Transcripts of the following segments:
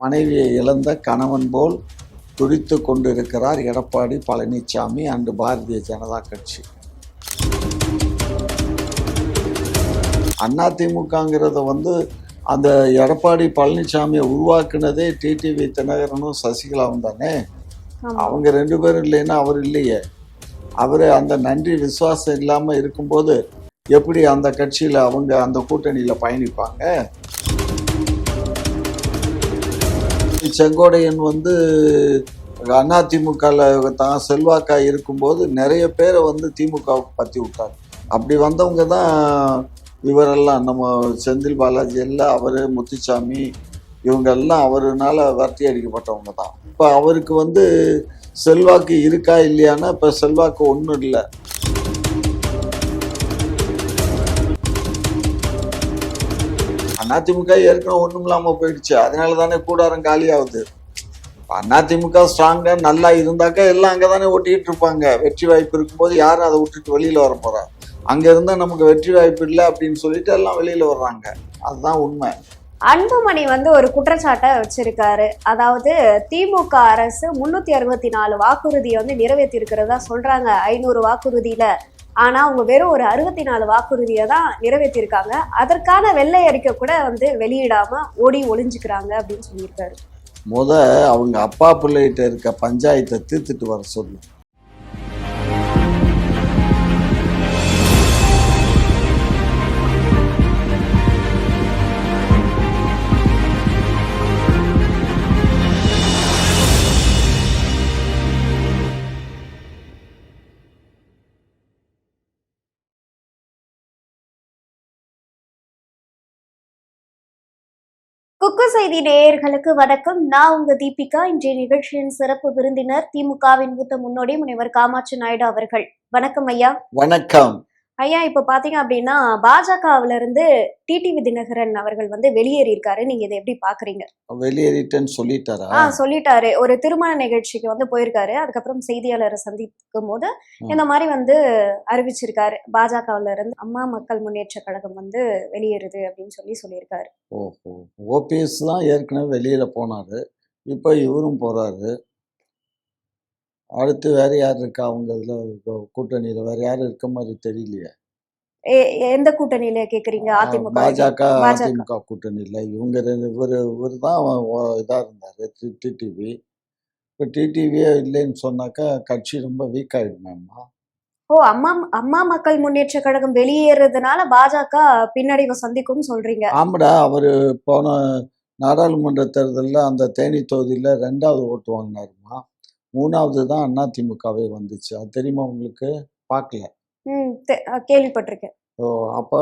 மனைவியை இழந்த கணவன் போல் துடித்து கொண்டிருக்கிறார் எடப்பாடி பழனிசாமி அண்டு பாரதிய ஜனதா கட்சி. அதிமுகங்கிறத அந்த எடப்பாடி பழனிசாமியை உருவாக்குனதே டிடிவி தினகரனும் சசிகலாவும் தானே. அவங்க ரெண்டு பேரும் இல்லைன்னா அவர் இல்லையே. அவர் அந்த நன்றி விசுவாசம் இல்லாமல் இருக்கும்போது எப்படி அந்த கட்சியில் அவங்க அந்த கூட்டணியில் பயணிப்பாங்க? செங்கோடையன் அதிமுகவில் தான் செல்வாக்கா இருக்கும்போது நிறைய பேரை திமுகவுக்கு பற்றி விட்டார். அப்படி வந்தவங்க தான் இவரெல்லாம், நம்ம செந்தில் பாலாஜி எல்லாம், அவர் முத்துசாமி இவங்கெல்லாம் அவருனால வரட்டி அடிக்கப்பட்டவங்க தான். இப்போ அவருக்கு செல்வாக்கு இருக்கா இல்லையானா இப்போ செல்வாக்கு ஒன்றும் இல்லை. அதிமுக ஏற்கனவே ஒன்றும் இல்லாமல் போயிடுச்சு. அதனால தானே கூடாரம் காலி ஆகுது. அதிமுக ஸ்ட்ராங்கா நல்லா இருந்தாக்கா எல்லாம் அங்கே தானே ஓட்டிகிட்டு இருப்பாங்க. வெற்றி வாய்ப்பு இருக்கும்போது யாரும் அதை விட்டுட்டு வெளியில் வர போகிறா? அங்கே இருந்தால் நமக்கு வெற்றி வாய்ப்பு இல்லை அப்படின்னு சொல்லிட்டு எல்லாம் வெளியில் வர்றாங்க. அதுதான் உண்மை. அன்புமணி ஒரு குற்றச்சாட்டை வச்சிருக்காரு. அதாவது திமுக அரசு 364 வாக்குறுதியை நிறைவேற்றி இருக்கிறதா சொல்றாங்க 500 வாக்குறுதியில. ஆனா அவங்க வெறும் ஒரு 64 வாக்குறுதியை தான் நிறைவேற்றிருக்காங்க. அதற்கான வெள்ளை அறிக்கை கூட வெளியிடாம ஓடி ஒளிஞ்சுக்கிறாங்க அப்படின்னு சொல்லியிருக்காரு. அவங்க அப்பா பிள்ளைகிட்ட இருக்க பஞ்சாயத்தை தீர்த்துட்டு வர சொல்லு. குக்கு செய்தி நேயர்களுக்கு வணக்கம். நான் உங்க தீபிகா. இன்றைய நிகழ்ச்சியின் சிறப்பு விருந்தினர் திமுகவின் மூத்த முன்னோடி முனைவர் காமாட்சி நாயுடு அவர்கள். வணக்கம் ஐயா. வணக்கம் ஐயா. இப்ப பாத்தீங்க அப்படின்னா பாஜகவில இருந்து டிடிவி தினகரன் அவர்கள் வெளியேறி இருக்காரு. நீங்க இதை எப்படி பாக்குறீங்க? வெளியேறிட்டேன்னு சொல்லிட்டாரா? சொல்லிட்டாரு. ஒரு திருமண நிகழ்ச்சிக்கு போயிருக்காரு. அதுக்கப்புறம் செய்தியாளரை சந்திக்கும் போது இந்த மாதிரி அறிவிச்சிருக்காரு. பாஜகவில இருந்து அம்மா மக்கள் முன்னேற்ற கழகம் வெளியேறுது அப்படின்னு சொல்லியிருக்காரு. ஓஹோ. ஓபிஎஸ் தான் ஏற்கனவே வெளியில போனாரு. இப்ப இவரும் போறாரு. அடுத்து வேற யார் இருக்கா அவங்க இதுல கூட்டணியில? வேற யாரும் இருக்க மாதிரி தெரியலையே. எந்த கூட்டணியில கேக்குறீங்க? அதிமுக பாஜக அதிமுக கூட்டணியில இவங்க இவர் தான் இதா இருந்தாரு டிடிவி. இப்ப டிடிவியே இல்லைன்னு சொன்னாக்கா கட்சி ரொம்ப வீக் ஆயிடுமேம்மா. ஓ, அம்மா மக்கள் முன்னேற்ற கழகம் வெளியேறதுனால பாஜக பின்னடைவை சந்திக்கும் சொல்றீங்க? ஆமாடா. அவரு போன நாடாளுமன்ற தேர்தலில் அந்த தேனி தொகுதியில 2வது ஓட்டு வாங்கினாருமா. 3வது தான் அதிமுகவே வந்துச்சு. அது தெரியுமா உங்களுக்கு? பார்க்கல? கேள்விப்பட்டிருக்கேன். அப்போ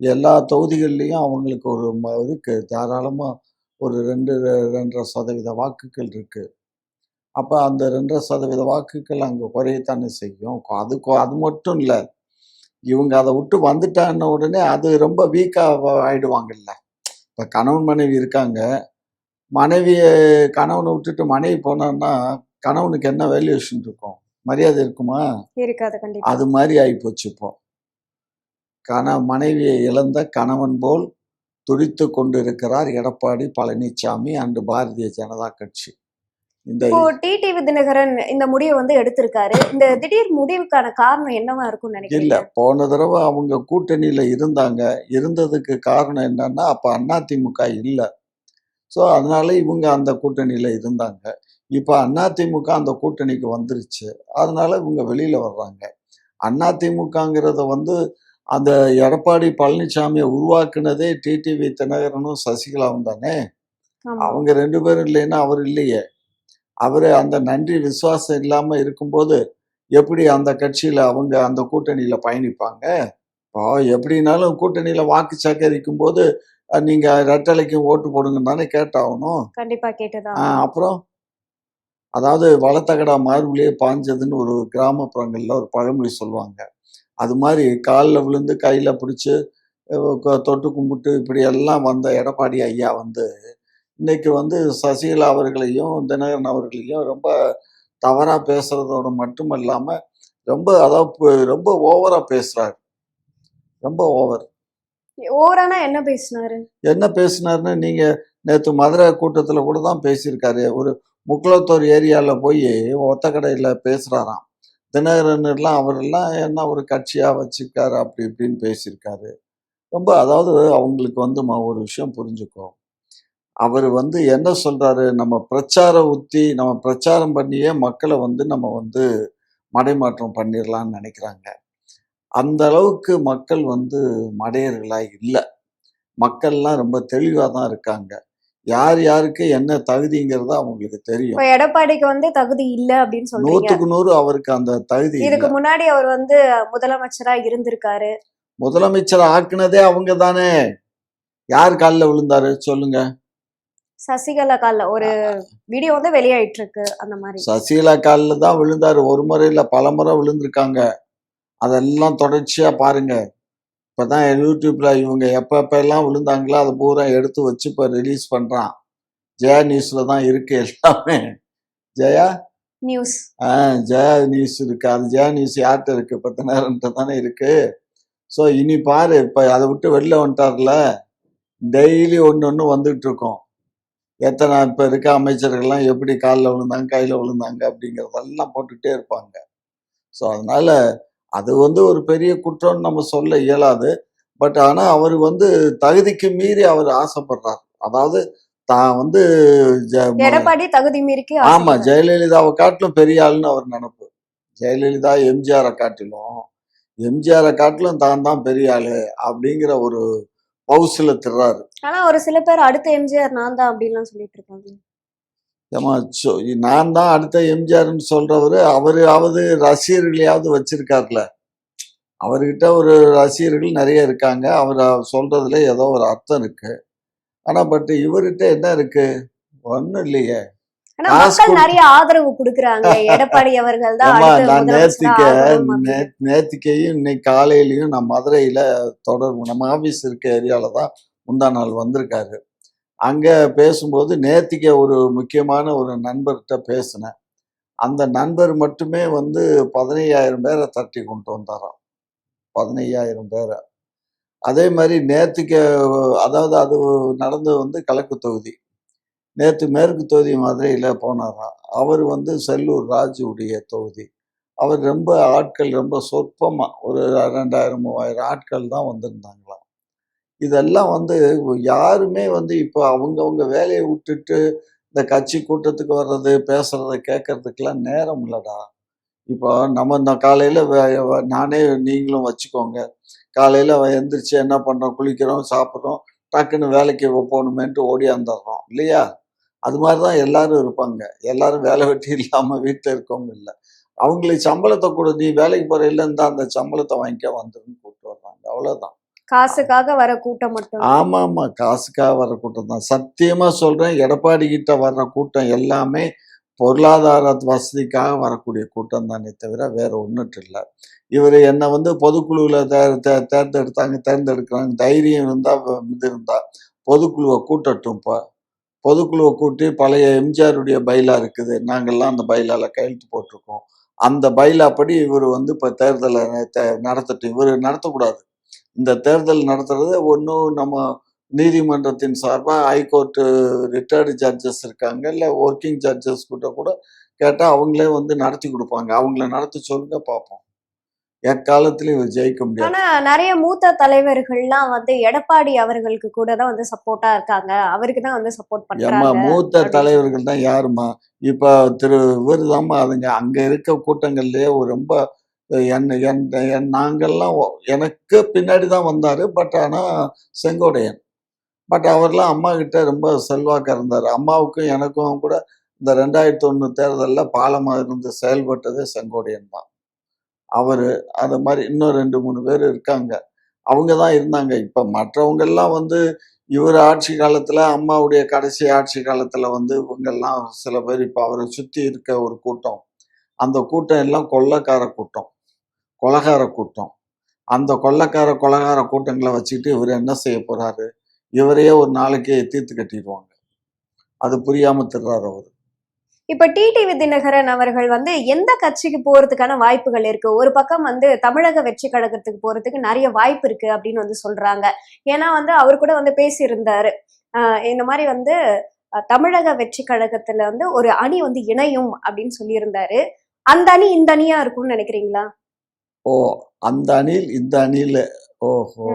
எல்லா தொகுதிகள்லையும் அவங்களுக்கு ஒரு இருக்கு, தாராளமாக ஒரு 2-2.5% வாக்குகள் இருக்கு. அப்போ அந்த 2% வாக்குகள் அங்கே குறையத்தானே செய்யும். அது மட்டும் இல்லை, இவங்க அதை விட்டு வந்துட்டான உடனே அது ரொம்ப வீக்காக ஆயிடுவாங்கல்ல. இப்போ கணவன் மனைவி இருக்காங்க. கணவனை விட்டுட்டு மனைவி போனான்னா கணவனுக்கு என்ன வேல்யூஷன் இருக்கும்? மரியாதை இருக்குமா? இருக்காது. கண்டிப்பா. அது மாதிரி ஆயிப்போச்சு. இப்போ மனைவியை இழந்த கணவன் போல் துடித்து கொண்டிருக்கிறார் எடப்பாடி பழனிசாமி அண்டு பாரதிய ஜனதா கட்சி. டிடிவி தினகரன் இந்த முடிவை எடுத்திருக்காரு. இந்த திடீர் முடிவுக்கான காரணம் என்னவா இருக்கும் நினைக்கிறீங்க? இல்ல, போன தடவை அவங்க கூட்டணியில இருந்ததுக்கு காரணம் என்னன்னா அப்ப அதிமுக இல்லை. ஸோ அதனால இவங்க அந்த கூட்டணியில இருந்தாங்க. இப்போ அதிமுக அந்த கூட்டணிக்கு வந்துருச்சு. அதனால இவங்க வெளியில வர்றாங்க. அதிமுகங்கிறத அந்த எடப்பாடி பழனிசாமியை உருவாக்குனதே டிடிவி தினகரனும் சசிகலாவும் தானே. அவங்க ரெண்டு பேரும் இல்லைன்னா அவர் இல்லையே. அவர் அந்த நன்றி விசுவாசம் இல்லாமல் இருக்கும்போது எப்படி அந்த கட்சியில் அவங்க அந்த கூட்டணியில் பயணிப்பாங்க? இப்போ எப்படின்னாலும் கூட்டணியில் வாக்கு சேகரிக்கும் போது நீங்கள் ரெட்டலைக்கும் ஓட்டு போடுங்கன்னு தானே கேட்டாகணும். கண்டிப்பாக கேட்டுதான். அப்புறம் அதாவது வளத்தகடா மார்பிலேயே பாஞ்சதுன்னு ஒரு கிராமப்புறங்களில் ஒரு பழமொழி சொல்லுவாங்க. அது மாதிரி காலில் விழுந்து கையில் பிடிச்சி தொட்டு கும்பிட்டு இப்படி எல்லாம் வந்த எடப்பாடி ஐயா இன்னைக்கு சசிகலா அவர்களையும் தினகரன் அவர்களையும் ரொம்ப தவறாக பேசுறதோட மட்டும் இல்லாமல் ரொம்ப ஓவராக பேசுறாரு. ரொம்ப ஓவர். ஓவரானா என்ன பேசினாரு? என்ன பேசினாருன்னு நீங்கள் நேற்று மதுரை கூட்டத்தில் கூட தான் பேசியிருக்காரு. ஒரு முக்குளத்தூர் ஏரியாவில் போய் ஒத்த கடையில் பேசுகிறாராம். தினகரன்லாம் அவரெல்லாம் என்ன ஒரு கட்சியாக வச்சுருக்காரு அப்படி இப்படின்னு பேசியிருக்காரு. ரொம்ப அதாவது அவங்களுக்கு வந்து ஒரு விஷயம் புரிஞ்சுக்கோ. அவர் வந்து என்ன சொல்றாரு, நம்ம பிரச்சார உத்தி நம்ம பிரச்சாரம் பண்ணியே மக்களை வந்து நம்ம வந்து மடைமாற்றம் பண்ணிடலாம்னு நினைக்கிறாங்க. அந்த அளவுக்கு மக்கள் வந்து மடையர்களா இல்ல. மக்கள்லாம் ரொம்ப தெளிவா தான் இருக்காங்க. யார் யாருக்கு என்ன தகுதிங்கிறது அவங்களுக்கு தெரியும். இப்ப எடப்பாடிக்கு வந்து தகுதி இல்ல அப்படின்னு சொல்றீங்க. 100க்கு 100 அவருக்கு அந்த தகுதி இல்ல. இதுக்கு முன்னாடி அவர் வந்து முதலமைச்சரா இருந்திருக்காரு. முதலமைச்சர் ஆக்குனதே அவங்க தானே. யார் காலில் விழுந்தாரு சொல்லுங்க. சசிகலா கால்ல ஒரு வீடியோ வந்து வெளியாயிட்டு இருக்கு அந்த மாதிரி. சசிகலா காலில் தான் விழுந்தாரு. ஒரு முறை இல்ல பல முறை விழுந்திருக்காங்க. அதெல்லாம் தொடர்ச்சியா பாருங்க. இப்பதான் யூடியூப்ல இவங்க எப்பெல்லாம் விழுந்தாங்களோ அதை பூரா எடுத்து வச்சு இப்ப ரிலீஸ் பண்றான். ஜெயா நியூஸ்ல தான் இருக்கு எல்லாமே. ஜெயா நியூஸ். ஜெயா நியூஸ் இருக்கு. அது ஜெயா நியூஸ் யார்கிட்ட இருக்கு? 10 நேரம் தானே இருக்கு. ஸோ இனி பாரு, இப்ப அதை விட்டு வெளில வந்துட்டார்ல, டெய்லி ஒன்று வந்துட்டு இருக்கோம். எத்தனை இப்ப இருக்க அமைச்சர்கள்லாம் எப்படி காலில் விழுந்தாங்க கையில விழுந்தாங்க அப்படிங்கிறதெல்லாம் போட்டுக்கிட்டே இருப்பாங்க. ஸோ அதனால அது வந்து ஒரு பெரிய குற்றம்னு நம்ம சொல்ல இயலாது. பட் ஆனா அவர் வந்து தகுதிக்கு மீறி அவர் ஆசைப்படுறார். அதாவது தான் வந்து எடப்பாடி தகுதி மீறிக்கு ஆமா ஜெயலலிதாவை காட்டிலும் பெரிய ஆளுன்னு அவர் நினைப்பு. ஜெயலலிதா எம்ஜிஆரை காட்டிலும் தான் தான் பெரிய ஆளு அப்படிங்கிற ஒரு பவுசுல திர்றாரு. ஆனா ஒரு சில பேர் அடுத்த எம்ஜிஆர் நான் தான் அப்படின்லாம் சொல்லிட்டு இருக்காங்க. ஏமா நான் தான் அடுத்த எம்ஜிஆர்னு சொல்றவரு அவராவது ரசிகர்களையாவது வச்சிருக்காருல. அவர்கிட்ட ஒரு ரசிகர்கள் நிறைய இருக்காங்க. அவர் சொல்றதுல ஏதோ ஒரு அர்த்தம் இருக்கு. ஆனா பட் இவர்கிட்ட என்ன இருக்கு? ஒண்ணும் இல்லையே. ஆனா மக்கள் நிறைய ஆதரவு கொடுக்கறாங்க. எடப்பாடி அவர்கள் தான் நான் நேத்திக்கையும் இன்னைக்கு காலையிலயும் நான் மதுரையில தொடர்பு நம்ம ஆபீஸ் இருக்க ஏரியால தான் முந்தா நாள் வந்திருக்காரு. அங்க பேசும்போது நேத்திக்க ஒரு முக்கியமான ஒரு நண்பர்கிட்ட பேசினேன். அந்த நண்பர் மட்டுமே வந்து 15,000 பேரை தட்டி கொண்டு வந்தாராம். 15,000 பேரை. அதே மாதிரி நேத்திக்க அதாவது அது நடந்தது வந்து கிழக்கு தொகுதி. நேற்று மேற்கு தொகுதி மதுரையில் போனாராம். அவர் வந்து செல்லூர் ராஜுடைய தொகுதி. அவர் ரொம்ப ஆட்கள் ரொம்ப சொற்பமாக ஒரு 2000 3000 ஆட்கள் தான் வந்திருந்தாங்களாம். இதெல்லாம் வந்து யாருமே வந்து இப்போ அவங்கவுங்க வேலையை விட்டுட்டு இந்த கட்சி கூட்டத்துக்கு வர்றது பேசுறதை கேட்கறதுக்கெல்லாம் நேரம் இல்லைடா. இப்போ நம்ம இந்த காலையில் நானே நீங்களும் வச்சுக்கோங்க. காலையில் எந்திரிச்சு என்ன பண்ணுறோம், குளிக்கிறோம், சாப்பிட்றோம், டக்குன்னு வேலைக்கு போகணுமேன்ட்டு ஓடியாந்துடுறோம் இல்லையா? அது மாதிரி தான் எல்லாரும் இருப்பாங்க. எல்லாரும் வேலை வெட்டி இல்லாமல் வீட்டில் இருக்கவங்க இல்லை. அவங்களுக்கு சம்பளத்தை கூட நீ வேலைக்கு போகிற இல்லைன்னு அந்த சம்பளத்தை வாங்கிக்க வந்துருன்னு கூப்பிட்டு வர்றாங்க. அவ்வளோதான். காசுக்காக வர கூட்டம் மட்டும். ஆமா காசுக்காக வர கூட்டம் தான். சத்தியமா சொல்றேன், எடப்பாடி கிட்ட வர்ற கூட்டம் எல்லாமே பொருளாதார வசதிக்காக வரக்கூடிய கூட்டம் தானே தவிர வேற ஒன்றுட்டு இல்லை. இவர் என்னை வந்து பொதுக்குழுவில் தேர்ந்தெடுக்கிறாங்க. தைரியம் இருந்தா இது இருந்தா பொதுக்குழுவை கூட்டட்டும்ப்பா. பொதுக்குழுவை கூட்டி பழைய எம்ஜிஆருடைய பைலா இருக்குது. நாங்கள்லாம் அந்த பைலால கையெழுத்து போட்டிருக்கோம். அந்த பைலா படி இவர் வந்து இப்போ தேர்தலை நடத்தட்டும். இவர் நடத்தக்கூடாது. இந்த தேர்தல் நடத்துறது ஒன்றும் நம்ம நீதிமன்றத்தின் சார்பாக ஹைகோர்ட்டு ரிட்டையர்டு ஜட்ஜஸ் இருக்காங்க, இல்லை ஒர்க்கிங் ஜட்ஜஸ் கிட்ட கூட கேட்டால் அவங்களே வந்து நடத்தி கொடுப்பாங்க. அவங்கள நடத்தி சொல்லுங்க பார்ப்போம். எக்காலத்திலும் இவர் ஜெயிக்க முடியாது. ஆனா நிறைய மூத்த தலைவர்கள்லாம் வந்து எடப்பாடி அவர்களுக்கு கூட தான் வந்து சப்போர்ட்டா இருக்காங்க. அவருக்கு தான் வந்து சப்போர்ட் பண்றாங்க. மூத்த தலைவர்கள் தான் யாருமா? இப்ப இவர் தாம்மா. அதுங்க அங்க இருக்க கூட்டங்கள்லயே ஒரு ரொம்ப நாங்கள்லாம் எனக்கு பின்னாடி தான் வந்தாரு. பட் ஆனா செங்கோடையன். பட் அவர்லாம் அம்மா கிட்ட ரொம்ப செல்வாக்கா இருந்தாரு. அம்மாவுக்கும் எனக்கும் கூட இந்த 2001 தேர்தலில் பாலமா இருந்து செயல்பட்டதே செங்கோடையன் தான். அவரு அது மாதிரி இன்னும் 2 3 பேர் இருக்காங்க. அவங்க தான் இருந்தாங்க. இப்ப மற்றவங்கெல்லாம் வந்து இவர் ஆட்சி காலத்துல, அம்மாவுடைய கடைசி ஆட்சி காலத்துல வந்து இவங்கெல்லாம் சில பேர் இப்ப அவரை சுத்தி இருக்க ஒரு கூட்டம். அந்த கூட்டம் எல்லாம் கொள்ளைக்கார கூட்டம், கொலைகார கூட்டம். அந்த கொலைகார கூட்டங்களை வச்சுக்கிட்டு இவர் என்ன செய்ய போறாரு? இவரையே ஒரு நாளைக்கே தீர்த்து கட்டிடுவாங்க. அது புரியாம திர்றாரு அவரு. இப்ப டிடிவி தினகரன் அவர்கள் வந்து எந்த கட்சிக்கு போறதுக்கான வாய்ப்புகள் இருக்கு? ஒரு பக்கம் வந்து தமிழக வெற்றி கழகத்துக்கு போறதுக்கு நிறைய வாய்ப்பு இருக்கு அப்படின்னு வந்து சொல்றாங்க. ஏன்னா வந்து அவர் கூட வந்து பேசியிருந்தாரு. இந்த மாதிரி வந்து தமிழக வெற்றி கழகத்துல வந்து ஒரு அணி வந்து இணையும் அப்படின்னு சொல்லியிருந்தாரு. அந்த அணி இந்த அணியா இருக்கும்னு நினைக்கிறீங்களா? ஓ, அந்த அணியில் இந்த அணியில. ஓஹோ.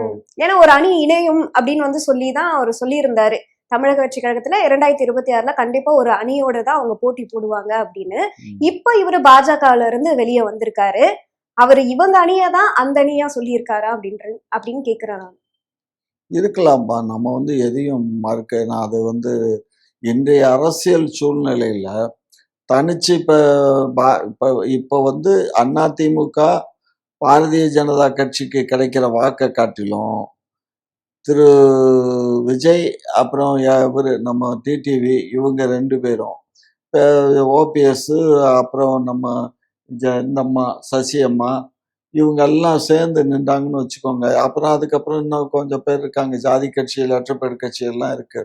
ஏன்னா ஒரு அணி இணையும் அப்படின்னு வந்து சொல்லிதான் அவர் சொல்லியிருந்தாரு. தமிழக வெற்றி கழகத்துல 2026ல கண்டிப்பா ஒரு அணியோட தான் அவங்க போட்டி போடுவாங்க அப்படின்னு. இப்ப இவரு பாஜகல இருந்து வெளியே வந்திருக்காரு. அவரு இவங்க அணியா தான் அந்த அணியா சொல்லியிருக்காரா அப்படின்னு கேக்குறேன் நான். இருக்கலாம்பா, நம்ம வந்து எதையும் மறுக்க. நான் அது வந்து இன்றைய அரசியல் சூழ்நிலையில தனிச்சு இப்ப வந்து அதிமுக பாரதிய ஜனதா கட்சிக்கு கிடைக்கிற வாக்கை காட்டிலும் திரு விஜய் அப்புறம் இவரு நம்ம டிடிவி இவங்க 2 பேரும், ஓபிஎஸ் அப்புறம் நம்ம இந்த அம்மா சசி அம்மா இவங்க எல்லாம் சேர்ந்து நின்றாங்கன்னு வச்சுக்கோங்க. அப்புறம் அதுக்கப்புறம் இன்னும் கொஞ்சம் பேர் இருக்காங்க, ஜாதி கட்சி லெட்டர்பேட் கட்சி எல்லாம் இருக்கு.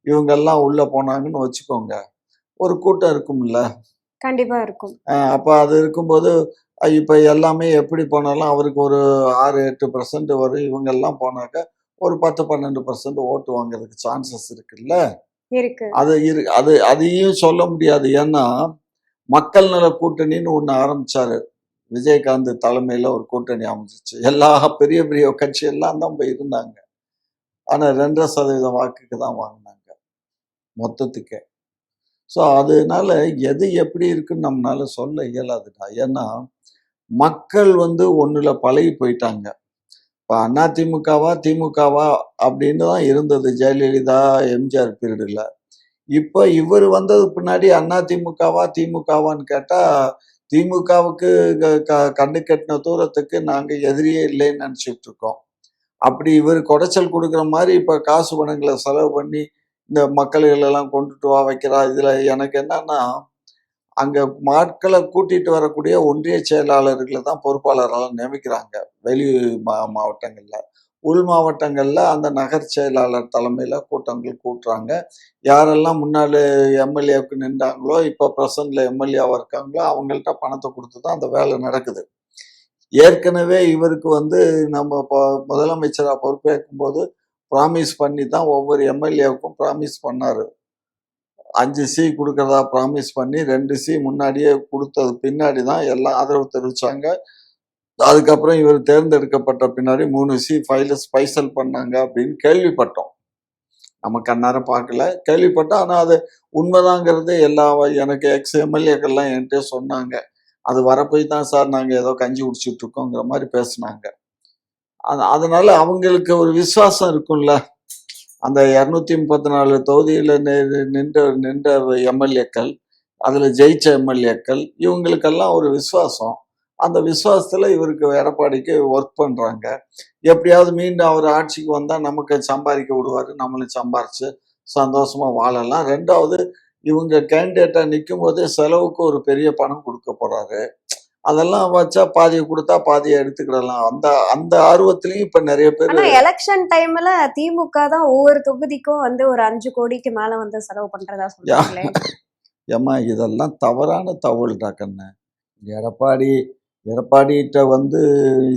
இவங்கெல்லாம் உள்ள போனாங்கன்னு வச்சுக்கோங்க, ஒரு கூட்டம் இருக்கும்ல. கண்டிப்பா இருக்கும். அப்ப அது இருக்கும்போது இப்ப எல்லாமே எப்படி போனாலும் அவருக்கு ஒரு 6-8% வரும். இவங்க எல்லாம் போனாக்க ஒரு 10-12% ஓட்டு வாங்குறதுக்கு சான்சஸ் இருக்குல்ல. இருக்கு. அதையும் சொல்ல முடியாது. ஏன்னா மக்கள் நல கூட்டணின்னு ஒண்ணு ஆரம்பிச்சாரு. விஜயகாந்த் தலைமையில ஒரு கூட்டணி அமைஞ்சிச்சு. எல்லா பெரிய பெரிய கட்சி எல்லாம் தான் போய் இருந்தாங்க. ஆனா 2.5% வாக்குக்கு தான் வாங்கினாங்க மொத்தத்துக்கே. ஸோ அதனால எது எப்படி இருக்குன்னு நம்மளால சொல்ல இயலாதுடா. ஏன்னா மக்கள் வந்து ஒண்ணுல பழகி போயிட்டாங்க. இப்போ அதிமுகவா திமுகவா அப்படின்னு தான் இருந்தது ஜெயலலிதா எம்ஜிஆர் பீரியடில். இப்போ இவர் வந்தது பின்னாடி அதிமுகவா திமுகவான்னு கேட்டா திமுகவுக்கு கண்ணு கட்டின தூரத்துக்கு நாங்க எதிரியே இல்லைன்னு நினைச்சிட்டு இருக்கோம். அப்படி இவர் குடைச்சல் கொடுக்குற மாதிரி இப்ப காசு பணங்களை செலவு பண்ணி இந்த மக்கள்கள் எல்லாம் கொண்டுட்டு வா வைக்கிறா. இதுல எனக்கு என்னன்னா, அங்க மக்களை கூட்டிட்டு வரக்கூடிய ஒன்றிய செயலாளர்களை தான் பொறுப்பாளராக நியமிக்கிறாங்க வெளி மாவட்டங்கள்ல. உள் மாவட்டங்கள்ல அந்த நகர் செயலாளர் தலைமையில கூட்டங்கள் கூட்டுறாங்க. யாரெல்லாம் முன்னாள் எம்எல்ஏவுக்கு நின்றாங்களோ இப்ப பிரசன்ட்ல எம்எல்ஏவா இருக்காங்களோ அவங்கள்ட்ட பணத்தை கொடுத்து தான் அந்த வேலை நடக்குது. ஏற்கனவே இவருக்கு வந்து நம்ம முதலமைச்சரா பொறுப்பேற்கும் போது ப்ராமிஸ் பண்ணி தான் ஒவ்வொரு எம்எல்ஏவுக்கும் ப்ராமிஸ் பண்ணாரு. 5 சி கொடுக்கறதா ப்ராமிஸ் பண்ணி 2 சி முன்னாடியே கொடுத்தது பின்னாடி தான் எல்லாம் ஆதரவு தெரிவிச்சாங்க. அதுக்கப்புறம் இவர் தேர்ந்தெடுக்கப்பட்ட பின்னாடி 3 சி ஸ்பைசல் பண்ணாங்க அப்படின்னு கேள்விப்பட்டோம். நம்ம கண்ணார பார்க்கல, கேள்விப்பட்டோம். ஆனால் அது உண்மைதாங்கிறது எனக்கு எக்ஸ் எம்எல்ஏக்கள்லாம் என்கிட்ட சொன்னாங்க. அது வரப்போய் தான் சார் நாங்கள் ஏதோ கஞ்சி குடிச்சிட்டு இருக்கோங்கிற மாதிரி பேசினாங்க. அதனால அவங்களுக்கு ஒரு விசுவாசம் இருக்கும்ல. அந்த 234 தொகுதியில் நின்ற எம்எல்ஏக்கள், அதில் ஜெயிச்ச எம்எல்ஏக்கள், இவங்களுக்கெல்லாம் ஒரு விசுவாசம். அந்த விசுவாசத்தில் இவருக்கு எடப்பாடிக்கு ஒர்க் பண்ணுறாங்க. எப்படியாவது மீண்டும் அவர் ஆட்சிக்கு வந்தால் நமக்கு சம்பாதிக்க விடுவார், நம்மளும் சம்பாரிச்சு சந்தோஷமாக வாழலாம். 2வது இவங்க கேண்டிடேட்டாக நிற்கும் போதே செலவுக்கு ஒரு பெரிய பணம் கொடுக்க போகிறாரு. அதெல்லாம் வச்சா பாதியை கொடுத்தா பாதியை எடுத்துக்கிடலாம். அந்த ஆர்வத்திலையும் இப்ப நிறைய பேர். எலெக்ஷன் டைம்ல திமுக தான் ஒவ்வொரு தொகுதிக்கும் வந்து ஒரு 5 கோடிக்கு மேல வந்து செலவு பண்றதா சொல்றாங்களே. ஏமா இதெல்லாம் தவறான தகவல்டா கண்ணு. எடப்பாடிகிட்ட வந்து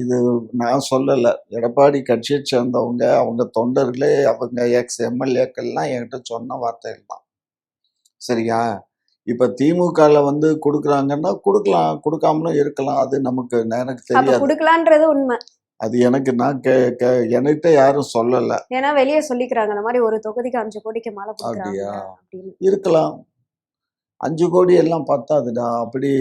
இது நான் சொல்லலை. எடப்பாடி கட்சியை சேர்ந்தவங்க, அவங்க தொண்டர்களே, அவங்க எக்ஸ் எம்எல்ஏக்கள்லாம் என்கிட்ட சொன்ன வார்த்தைகள் தான். சரியா? இப்ப திமுகல வந்து கொடுக்குறாங்கன்னா கொடுக்கலாம், கொடுக்காமலும் இருக்கலாம். அது நமக்கு எனக்கு தெரியாது. கொடுக்கலான்றது உண்மை. அது எனக்கு என்கிட்ட யாரும் சொல்லல. ஏன்னா வெளியே சொல்லிக்கிறாங்க அந்த மாதிரி ஒரு தொகுதிக்கு 5 கோடிக்கு மேல அப்படியா இருக்கலாம். 5 கோடி எல்லாம் பத்தாதுடா. அப்படி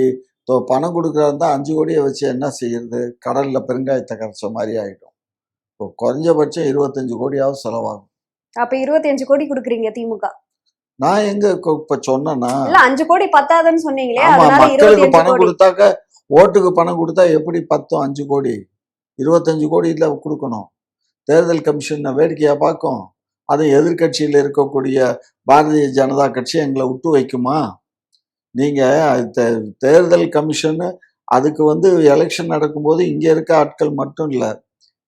பணம் கொடுக்கறதா 5 கோடியை வச்சு என்ன செய்யறது? கடல்ல பெருங்காயத்தை கரைச்ச மாதிரி ஆயிடும். இப்போ குறைஞ்சபட்சம் 25 கோடியாவது செலவாகும். அப்ப 25 கோடி கொடுக்குறீங்க திமுக? நான் எங்க இப்ப சொன்னா 5 கோடி பத்தாதுன்னு சொன்னீங்களே. மக்களுக்கு பணம் கொடுத்தாக்க, ஓட்டுக்கு பணம் கொடுத்தா எப்படி பத்தும்? 5 கோடி 25 கோடி இல்ல கொடுக்கணும். தேர்தல் கமிஷன் வேடிக்கையா பார்க்கும். அது எதிர்கட்சியில் இருக்கக்கூடிய பாரதிய ஜனதா கட்சி எங்களை விட்டு வைக்குமா? நீங்க தேர்தல் கமிஷன் அதுக்கு வந்து எலெக்ஷன் நடக்கும்போது இங்க இருக்க ஆட்கள் மட்டும் இல்ல,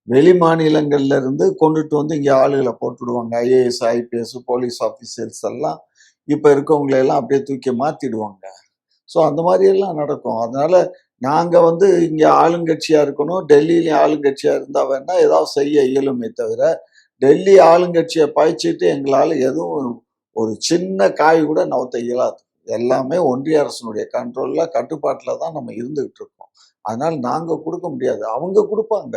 வெளி மாநிலங்கள்ல இருந்து கொண்டுட்டு வந்து இங்கே ஆளுகளை போட்டுடுவாங்க. ஐஏஎஸ் ஐபிஎஸ் போலீஸ் ஆஃபீஸர்ஸ் எல்லாம் இப்போ இருக்கவங்களை எல்லாம் அப்படியே தூக்கி மாற்றிடுவாங்க. ஸோ அந்த மாதிரியெல்லாம் நடக்கும். அதனால நாங்கள் வந்து இங்கே ஆளுங்கட்சியாக இருக்கணும், டெல்லியிலையும் ஆளுங்கட்சியாக இருந்தால் வேணால் ஏதாவது செய்ய இயலுமே தவிர டெல்லி ஆளுங்கட்சியை பாய்ச்சிட்டு எங்களால் எதுவும் ஒரு சின்ன காய் கூட நவுத்த இயலாது. எல்லாமே ஒன்றிய அரசினுடைய கண்ட்ரோலில் கட்டுப்பாட்டில் தான் நம்ம இருந்துகிட்டு இருக்கோம். அதனால நாங்கள் கொடுக்க முடியாது, அவங்க கொடுப்பாங்க.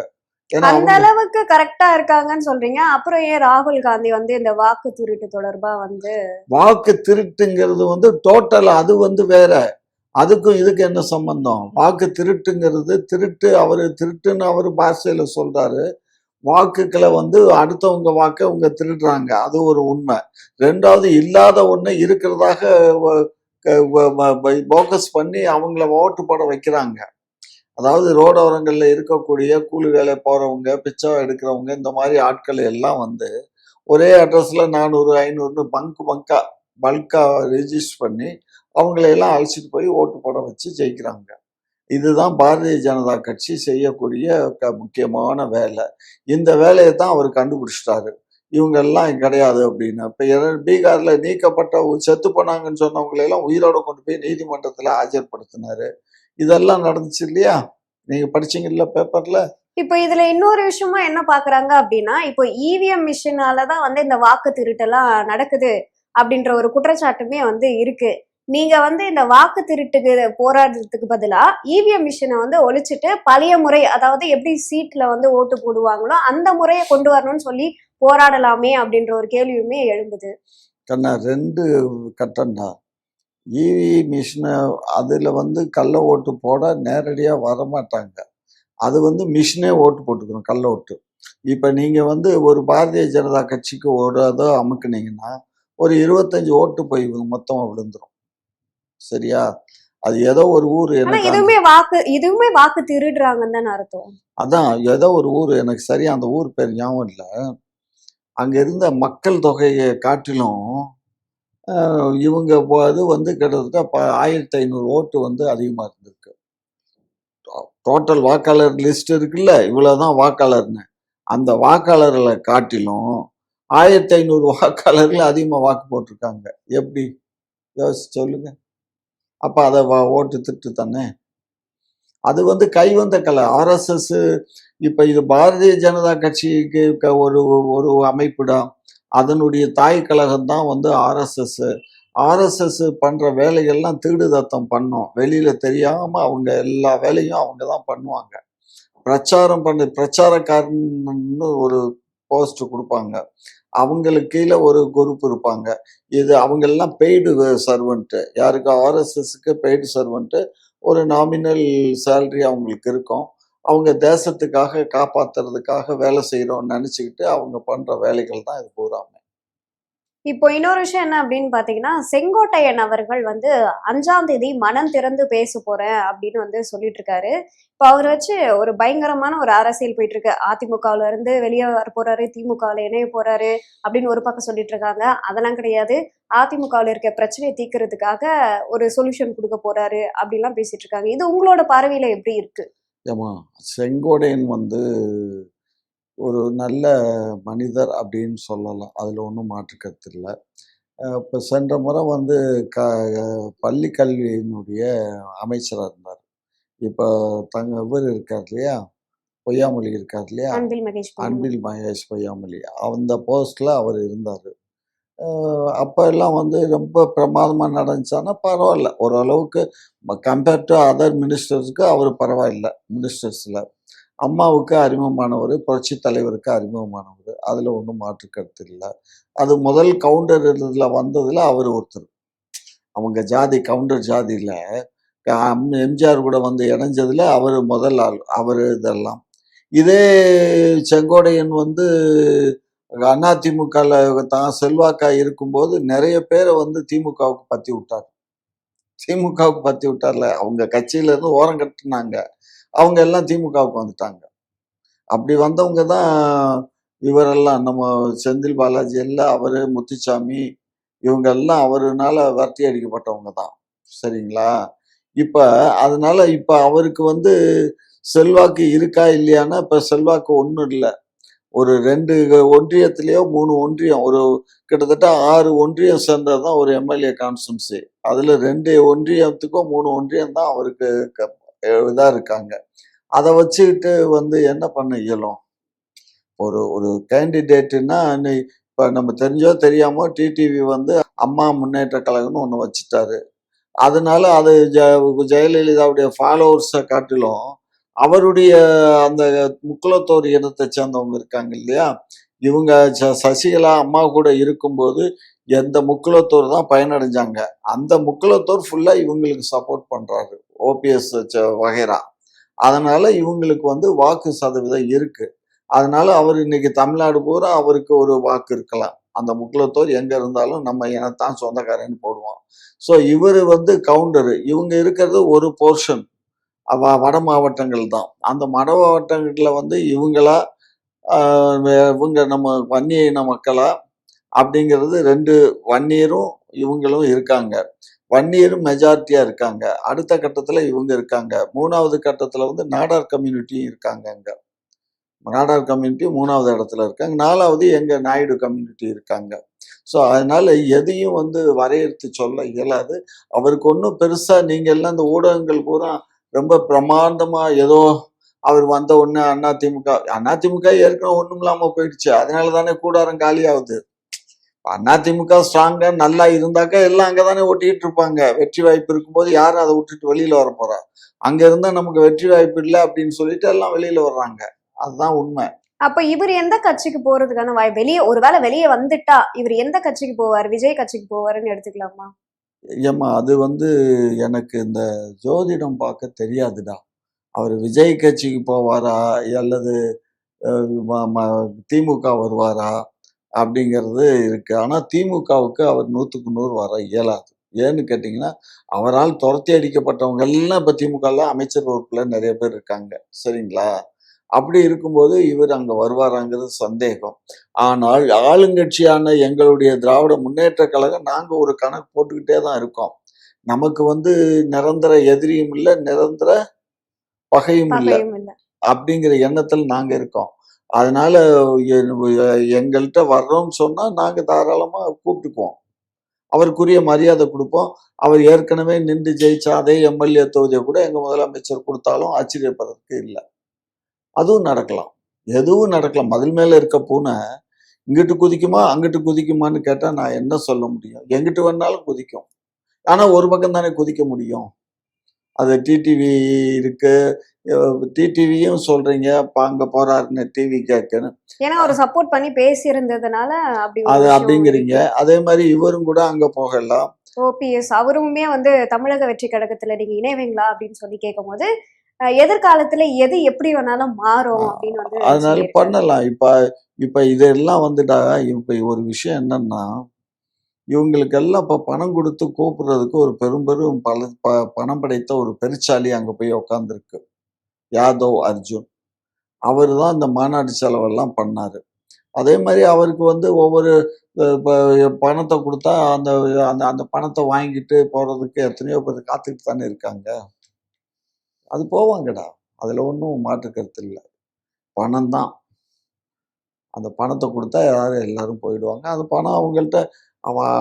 ஏன்னா அந்த அவங்க அளவுக்கு கரெக்டா இருக்காங்கன்னு சொல்றீங்க. அப்புறம் ஏன் ராகுல் காந்தி வந்து இந்த வாக்கு திருட்டு தொடர்பா வந்து வாக்கு திருட்டுங்கிறது வந்து டோட்டல், அது வந்து வேற. அதுக்கும் இதுக்கு என்ன சம்பந்தம்? வாக்கு திருட்டுங்கிறது அவரு திருட்டுன்னு அவரு பாஷையில சொல்றாரு. வாக்குகளை வந்து அடுத்தவங்க வாக்கை அவங்க திருடுறாங்க, அது ஒரு உண்மை. ரெண்டாவது, இல்லாத ஒண்ணு இருக்கிறதாக போக்கஸ் பண்ணி அவங்கள ஓட்டு போட வைக்கிறாங்க. அதாவது ரோடோரங்கள்ல இருக்கக்கூடிய கூலி வேலை போறவங்க, பிச்சை எடுக்கிறவங்க, இந்த மாதிரி ஆட்கள் எல்லாம் வந்து ஒரே அட்ரஸ்ல 400 500ன்னு பல்கா ரெஜிஸ்டர் பண்ணி அவங்களையெல்லாம் அழைச்சிட்டு போய் ஓட்டு போட வச்சு ஜெயிக்கிறாங்க. இதுதான் பாரதிய ஜனதா கட்சி செய்யக்கூடிய முக்கியமான வேலை. இந்த வேலையை தான் அவர் கண்டுபிடிச்சிட்டாரு. இவங்கெல்லாம் கிடையாது அப்படின்னு. இப்போ பீகார்ல நீக்கப்பட்ட செத்து போனாங்கன்னு சொன்னவங்களையெல்லாம் உயிரோட கொண்டு போய் நீதிமன்றத்தில் ஆஜர்படுத்தினாரு. இதெல்லாம் நடந்துச்சு இல்லையா? நீங்க படிச்சீங்கல்ல பேப்பர்ல. இப்போ இதுல இன்னொரு விஷயமா என்ன பாக்குறாங்க அப்படின்னா, இப்போ இவிஎம் மிஷினாலதான் வந்து இந்த வாக்கு திருட்டெல்லாம் நடக்குது அப்படின்ற ஒரு குற்றச்சாட்டுமே வந்து இருக்கு. நீங்க வந்து இந்த வாக்கு திருட்டுக்கு போராடுறதுக்கு பதிலா இவிஎம் மிஷினை வந்து ஒழிச்சிட்டு பழைய முறை, அதாவது எப்படி சீட்ல வந்து ஓட்டு போடுவாங்களோ அந்த முறையை கொண்டு வரணும்னு சொல்லி போராடலாமே அப்படின்ற ஒரு கேள்வியுமே எழும்புது. கண்ணா, 2 கட்டம் தான். இவி மிஷினை அதில் வந்து கள்ள ஓட்டு போட நேரடியாக வரமாட்டாங்க. அது வந்து மிஷினே ஓட்டு போட்டுக்கணும், கள்ள ஓட்டு. இப்போ நீங்கள் வந்து ஒரு பாரதிய ஜனதா கட்சிக்கு ஒரு இதோ அமுக்குனீங்கன்னா ஒரு 25 ஓட்டு போய் மொத்தமாக விழுந்துரும். சரியா? அது ஏதோ ஒரு ஊர் ஆனா எனக்கு இதுவுமே வாக்கு திருடுறாங்கன்னு தானே அர்த்தம். அதான் ஏதோ ஒரு ஊர், எனக்கு சரியா அந்த ஊர் பேர் ஞாபகம் இல்லை. அங்கே இருந்த மக்கள் தொகையை காட்டிலும் இவங்க அது வந்து கிட்டத்தட்ட 1500 ஓட்டு வந்து அதிகமாக இருந்திருக்கு. டோட்டல் வாக்காளர் லிஸ்ட் இருக்குல்ல, இவ்வளவுதான் வாக்காளர்னு. அந்த வாக்காளர்களை காட்டிலும் 1500 வாக்காளர்கள் அதிகமாக வாக்கு போட்டிருக்காங்க. எப்படி யோசிச்சு சொல்லுங்க. அப்ப அதை ஓட்டு திட்டு தானே. அது வந்து கைவந்த கலை. ஆர்எஸ்எஸ் இப்ப இது பாரதிய ஜனதா கட்சிக்கு ஒரு ஒரு அமைப்பிடம், அதனுடைய தாய் கழகம் தான் வந்து ஆர்எஸ்எஸ். ஆர்எஸ்எஸ் பண்ற வேலைகள்லாம் திருடு தத்தம் பண்ணும், வெளியில தெரியாம அவங்க எல்லா வேலையும் அவங்க தான் பண்ணுவாங்க. பிரச்சாரம் பிரச்சாரக்காரன்னு ஒரு போஸ்ட் கொடுப்பாங்க, அவங்களுக்கு கீழே ஒரு குரூப் இருப்பாங்க. இது அவங்கெல்லாம் பெய்டு சர்வெண்ட். யாருக்கு? ஆர்எஸ்எஸ்க்கு பெய்டு சர்வெண்ட். ஒரு நாமினல் சேலரி அவங்களுக்கு இருக்கும். அவங்க தேசத்துக்காக காப்பாத்துறதுக்காக வேலை செய்யறோம்னு நினைச்சுக்கிட்டு அவங்க பண்ற வேலைகள் தான் இது பூராமே. இப்போ இன்னொரு விஷயம் என்ன அப்படின்னு பாத்தீங்கன்னா, செங்கோட்டையன் அவர்கள் வந்து 5ஆம் தேதி மனம் திறந்து பேச போறேன் அப்படின்னு வந்து சொல்லிட்டு இருக்காரு. இப்போ அவர் வச்சு ஒரு பயங்கரமான ஒரு அரசியல் போயிட்டு இருக்கு. அதிமுகவுல இருந்து வெளியே வர போறாரு, திமுகவுல இணைய போறாரு அப்படின்னு ஒரு பக்கம் சொல்லிட்டு இருக்காங்க. அதெல்லாம் கிடையாது, அதிமுகவுல இருக்க பிரச்சனையை தீர்க்கறதுக்காக ஒரு சொல்யூஷன் கொடுக்க போறாரு அப்படின்லாம் பேசிட்டு இருக்காங்க. இது உங்களோட பார்வையில எப்படி இருக்கு? ஏமா, செங்கோடையன் வந்து ஒரு நல்ல மனிதர் அப்படின்னு சொல்லலாம், அதில் ஒன்றும் மாற்று கருத்து இல்லை. இப்போ சென்ற முறை வந்து பள்ளி கல்வியினுடைய அமைச்சராக இருந்தார். இப்போ இவர் இருக்கார் இல்லையா, பொய்யாமொழி இருக்கார் இல்லையா, அன்பில் மகேஷ் பொய்யாமொழி, அந்த போஸ்டில் அவர் இருந்தார். அப்போ எல்லாம் வந்து ரொம்ப பிரமாதமாக நடந்துச்சானா பரவாயில்ல, ஓரளவுக்கு கம்பேர்ட் டு அதர் மினிஸ்டர்ஸுக்கு அவர் பரவாயில்ல. மினிஸ்டர்ஸில் அம்மாவுக்கு அறிமுகமானவர், புரட்சி தலைவருக்கு அறிமுகமானவர், அதில் ஒன்றும் மாற்று கருத்து இல்லை. அது முதல் கவுண்டர் இதில் வந்ததில் அவர் ஒருத்தர். அவங்க ஜாதி கவுண்டர் ஜாதியில் எம்ஜிஆர் கூட வந்து இணைஞ்சதில் அவர் முதல் ஆள். அவர் இதெல்லாம். இதே செங்கோடையன் வந்து அதிமுகவில் தான் செல்வாக்கா இருக்கும்போது நிறைய பேரை வந்து திமுகவுக்கு பற்றி விட்டார்ல. அவங்க கட்சியில இருந்து ஓரம் கட்டினாங்க, அவங்க எல்லாம் திமுகவுக்கு வந்துட்டாங்க. அப்படி வந்தவங்க தான் இவரெல்லாம், நம்ம செந்தில் பாலாஜி எல்லாம், அவரு முத்துசாமி, இவங்க எல்லாம் அவருனால விரட்டி அடிக்கப்பட்டவங்க தான். சரிங்களா? இப்ப அதனால இப்ப அவருக்கு வந்து செல்வாக்கு இருக்கா இல்லையானா, இப்ப செல்வாக்கு ஒன்றும் இல்லை. ஒரு 2 ஒன்றியத்திலேயோ 3 ஒன்றியம், ஒரு கிட்டத்தட்ட 6 ஒன்றியம் சேர்ந்தது தான் ஒரு எம்எல்ஏ கான்ஸ்டன்சி. அதுல 2 ஒன்றியத்துக்கோ 3 ஒன்றியம் தான் அவருக்கு இதா இருக்காங்க. அதை வச்சுக்கிட்டு வந்து என்ன பண்ண இயலும்? ஒரு ஒரு கேண்டிடேட்டுன்னா இப்போ நம்ம தெரிஞ்சோ தெரியாமோ டிடிவி வந்து அம்மா முன்னேற்ற கழகம்னு ஒன்று வச்சுட்டாரு. அதனால அது ஜெயலலிதாவுடைய ஃபாலோவர்ஸை காட்டிலும் அவருடைய அந்த முக்குலத்தோர் இனத்தை சேர்ந்தவங்க இருக்காங்க இல்லையா, இவங்க சசிகலா அம்மா கூட இருக்கும்போது எந்த முக்குலத்தோர் தான் பயனடைஞ்சாங்க. அந்த முக்குலத்தோர் ஃபுல்லா இவங்களுக்கு சப்போர்ட் பண்றாரு, ஓபிஎஸ் வகைரா. அதனால இவங்களுக்கு வந்து வாக்கு சதவீதம் இருக்கு. அதனால அவர் இன்னைக்கு தமிழ்நாடு பூரா அவருக்கு ஒரு வாக்கு இருக்கலாம். அந்த முக்குலத்தோர் எங்க இருந்தாலும் நம்ம இனத்தான் சொந்தக்காரன்னு போடுவான். ஸோ இவர் வந்து கவுண்டரு. இவங்க இருக்கிறது ஒரு போர்ஷன் வட மாவட்டங்கள் தான். அந்த வட மாவட்டங்களில் வந்து இவங்களா இவங்க நம்ம வன்னிய இன மக்களா அப்படிங்கிறது ரெண்டு, வன்னியரும் இவங்களும் இருக்காங்க. வன்னியரும் மெஜாரிட்டியா இருக்காங்க. அடுத்த கட்டத்துல இவங்க இருக்காங்க. 3வது கட்டத்துல வந்து நாடார் கம்யூனிட்டியும் இருக்காங்க. அங்க நாடார் கம்யூனிட்டி 3வது இடத்துல இருக்காங்க. 4வது எங்க நாயுடு கம்யூனிட்டி இருக்காங்க. ஸோ அதனால எதையும் வந்து வரையறுத்து சொல்ல இயலாது. அவருக்கு ஒன்றும் பெருசா நீங்க எல்லாம் இந்த ஊடகங்கள் பூரா ரொம்ப பிரமாண்டமா ஏதோ அவர் வந்த உடனே அதிமுக ஏற்கனவே ஒண்ணும் இல்லாம போயிடுச்சு. அதனால தானே கூடாரம் காலியாகுது. அதிமுக ஸ்ட்ராங்கா நல்லா இருந்தாக்கா எல்லாம் அங்கதானே ஒட்டிட்டு இருப்பாங்க. வெற்றி வாய்ப்பு இருக்கும்போது யாரும் அதை விட்டுட்டு வெளியில வர போறா? அங்க இருந்தா நமக்கு வெற்றி வாய்ப்பு இல்லை அப்படின்னு சொல்லிட்டு எல்லாம் வெளியில வர்றாங்க. அதுதான் உண்மை. அப்ப இவர் எந்த கட்சிக்கு போறதுக்கான வெளியே ஒருவேளை வெளியே வந்துட்டா இவர் எந்த கட்சிக்கு போவார்? விஜய் கட்சிக்கு போவாருன்னு எடுத்துக்கலாமா? ஏம்மா அது வந்து எனக்கு இந்த ஜோதிடம் பார்க்க தெரியாதுடா. அவர் விஜய் கட்சிக்கு போவாரா அல்லது திமுக வருவாரா அப்படிங்கிறது இருக்கு. ஆனா திமுகவுக்கு அவர் 100க்கு 100 வர இயலாது. ஏன்னு கேட்டீங்கன்னா, அவரால் துரத்தி அடிக்கப்பட்டவங்க எல்லாம் இப்ப திமுகல அமைச்சர் பொறுப்புல நிறைய பேர் இருக்காங்க. சரிங்களா? அப்படி இருக்கும்போது இவர் அங்க வருவாராங்கிறது சந்தேகம். ஆனால் ஆளுங்கட்சியான எங்களுடைய திராவிட முன்னேற்ற கழகம் நாங்க ஒரு கணக்கு போட்டுக்கிட்டே தான் இருக்கோம். நமக்கு வந்து நிரந்தர எதிரியும் இல்லை, நிரந்தர பகையும் இல்லை அப்படிங்கிற எண்ணத்தில் நாங்க இருக்கோம். அதனால எங்கள்கிட்ட வர்றோம்னு சொன்னா நாங்க தாராளமா கூப்பிட்டுக்குவோம். அவருக்குரிய மரியாதை கொடுப்போம். அவர் ஏற்கனவே நின்று ஜெயிச்ச அதே எம்எல்ஏ தொகுதியை கூட எங்க முதலமைச்சர் கொடுத்தாலும் ஆச்சரியப்படுறதுக்கு இல்லை. அதுவும் நடக்கலாம், எதுவும் நடக்கலாம். மதில் மேல இருக்க பூனை இங்கிட்டு குதிக்குமா அங்கிட்டு குதிக்குமான்னு கேட்டா நான் என்ன சொல்ல முடியும்? எங்கிட்டு வேணாலும் குதிக்கும். ஆனா ஒரு பக்கம் தானே குதிக்க முடியும். அது டிடிவி இருக்கு. டிடிவியும் சொல்றீங்க அங்க போறாருன்னு டிவி கேட்கணும். ஏன்னா அவர் சப்போர்ட் பண்ணி பேசி இருந்ததுனால அது அப்படிங்கிறீங்க. அதே மாதிரி இவரும் கூட அங்க போகலாம். ஓபிஎஸ் அவருமே வந்து தமிழக வெற்றி கழகத்துல நீங்க இணைவீங்களா அப்படின்னு சொல்லி கேட்கும் போது எதிர்காலத்துல எது எப்படி வேணாலும் மாறும் அப்படின்னு வந்து அதனால பண்ணலாம். இப்ப இதெல்லாம் வந்துட்டா இப்ப ஒரு விஷயம் என்னன்னா, இவங்களுக்கு எல்லாம் இப்ப பணம் கொடுத்து கூப்பிடுறதுக்கு ஒரு பெரும் பணம் படைத்த ஒரு பெருச்சாலி அங்க போய் உட்காந்துருக்கு, யாதவ் அர்ஜுன். அவர் தான் இந்த மாநாடு செலவெல்லாம் பண்ணாரு. அதே மாதிரி அவருக்கு வந்து ஒவ்வொரு பணத்தை கொடுத்தா அந்த அந்த அந்த பணத்தை வாங்கிட்டு போறதுக்கு எத்தனையோ பேர் காத்துக்கிட்டு தானே இருக்காங்க. அது போவாங்கடா, அதுல ஒன்றும் மாற்று கருத்து இல்லை. பணம் தான். அந்த பணத்தை கொடுத்தா எல்லாரும் போயிடுவாங்க. அந்த பணம் அவங்கள்ட்ட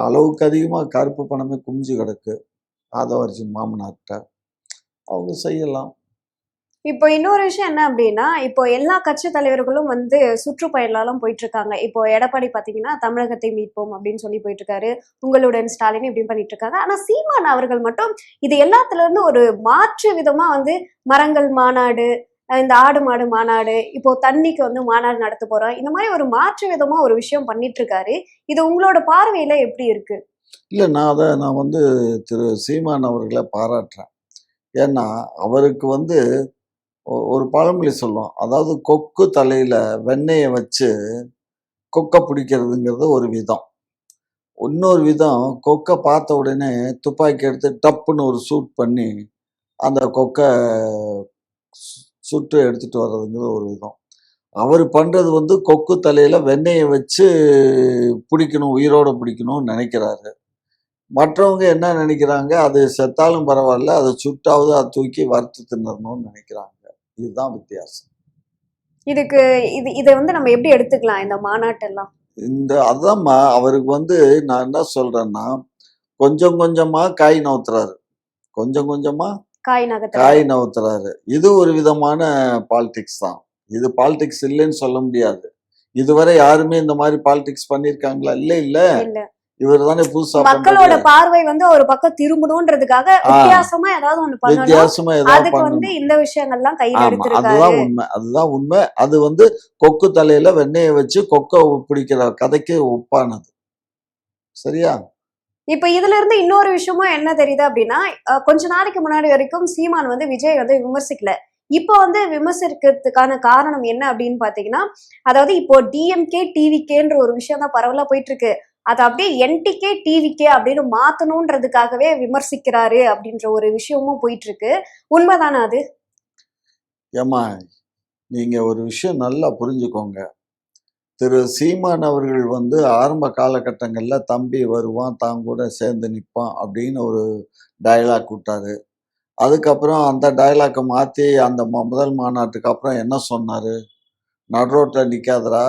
அளவுக்கு அதிகமா கருப்பு பணமே குமிஞ்சு கிடக்கு யாதவ் அர்ஜுன் மாமனார்கிட்ட. அவங்க செய்யலாம். இப்போ இன்னொரு விஷயம் என்ன அப்படின்னா, இப்போ எல்லா கட்சி தலைவர்களும் வந்து சுற்றுப்பயணம் போயிட்டு இருக்காங்க. இப்போ எடப்பாடி பாத்தீங்கன்னா தமிழகத்தை மீட்போம் அப்படின்னு சொல்லி போயிட்டு இருக்காரு. உங்களுடன் ஸ்டாலின் இப்படின்னு பண்ணிட்டு இருக்காங்க. ஆனா சீமான் அவர்கள் மட்டும் இது எல்லாத்துல இருந்து ஒரு மாற்று விதமா வந்து மரங்கள் மாநாடு, இந்த ஆடு மாடு மாநாடு, இப்போ தண்ணிக்கு வந்து மாநாடு நடத்த போறோம், இந்த மாதிரி ஒரு மாற்று விதமா ஒரு விஷயம் பண்ணிட்டு இருக்காரு. இது உங்களோட பார்வையில எப்படி இருக்கு? இல்ல நான் வந்து திரு சீமான் அவர்களை பாராட்டுறேன். ஏன்னா அவருக்கு வந்து ஒரு பழமொழி சொல்லுவோம். அதாவது கொக்கு தலையில வெண்ணெயை வச்சு கொக்கை பிடிக்கிறதுங்கிறது ஒரு விதம். இன்னொரு விதம், கொக்கை பார்த்த உடனே துப்பாக்கி எடுத்து டப்புன்னு ஒரு ஷூட் பண்ணி அந்த கொக்கை சுட்டு எடுத்துட்டு வர்றதுங்கிறது ஒரு விதம். அவர் பண்றது வந்து கொக்கு தலையில வெண்ணெயை வச்சு பிடிக்கணும், உயிரோட பிடிக்கணும்னு நினைக்கிறாரு. மற்றவங்க என்ன நினைக்கிறாங்க, அது செத்தாலும் பரவாயில்ல, அதை சுட்டாவது அதை தூக்கி வறுத்து தின்னணும்னு நினைக்கிறாங்க. இதுதான் வித்தியாசம். இதுக்கு இதை வந்து நம்ம எப்படி எடுத்துக்கலாம் இந்த மாநாட்டெல்லாம்? அதான்மா அவருக்கு வந்து நான் என்ன சொல்றேன்னா, கொஞ்சம் கொஞ்சமா காய் நவுத்துறாரு, கொஞ்சம் கொஞ்சமா காய் நவுத்துறாரு. இது ஒரு விதமான பாலிடிக்ஸ் தான். இது பாலிடிக்ஸ் இல்லைன்னு சொல்ல முடியாது. இதுவரை யாருமே இந்த மாதிரி பாலிடிக்ஸ் பண்ணிருக்காங்களா? இல்ல இல்ல. இல்ல இவர் தானே புதுசா மக்களோட பண்றாரு. பார்வை வந்து ஒரு பக்கம் திரும்பணும்ன்றதுக்காக வித்தியாசமா ஏதாவது ஒண்ணு பண்ணணும். வித்தியாசமா ஏதாவது அதுக்கு வந்து பண்ணணும். இந்த விஷயங்கள்லாம் கையில ஆமா, எடுத்திருக்காரு. அதுதான் உண்மை. அதுதான் உண்மை. அது வந்து கொக்கு தலையில வெண்ணெயை வச்சு கொக்க பிடிக்கிற கதைக்கு ஒப்பானது. சரியா? இப்ப இதுல இருந்து இன்னொரு விஷயமும் என்ன தெரியுது அப்படின்னா, கொஞ்ச நாளைக்கு முன்னாடி வரைக்கும் சீமான் வந்து விஜய் வந்து விமர்சிக்கல. இப்போ வந்து விமர்சிக்கிறதுக்கான காரணம் என்ன அப்படின்னு பாத்தீங்கன்னா, அதாவது இப்போ டிஎம்கே டிவிகேன்ற ஒரு விஷயம் தான் பரவலா போயிட்டு இருக்கு. அதை அப்படியே என்டிகே டிவிகே அப்படின்னு மாத்தணும்ன்றதுக்காகவே விமர்சிக்கிறாரு அப்படின்ற ஒரு விஷயமும் போயிட்டு இருக்கு. உண்மைதானே அது? ஏமா, நீங்க ஒரு விஷயம் நல்லா புரிஞ்சுக்கோங்க. திரு சீமான் அவர்கள் வந்து ஆரம்ப காலகட்டங்கள்ல தம்பி வருவான், தான் கூட சேர்ந்து நிற்பான் அப்படின்னு ஒரு டயலாக் விட்டாரு. அதுக்கப்புறம் அந்த டயலாக்கை மாற்றி அந்த முதல் மாநாட்டுக்கு அப்புறம் என்ன சொன்னார்? நடுரோட்டில் நிற்காதரா,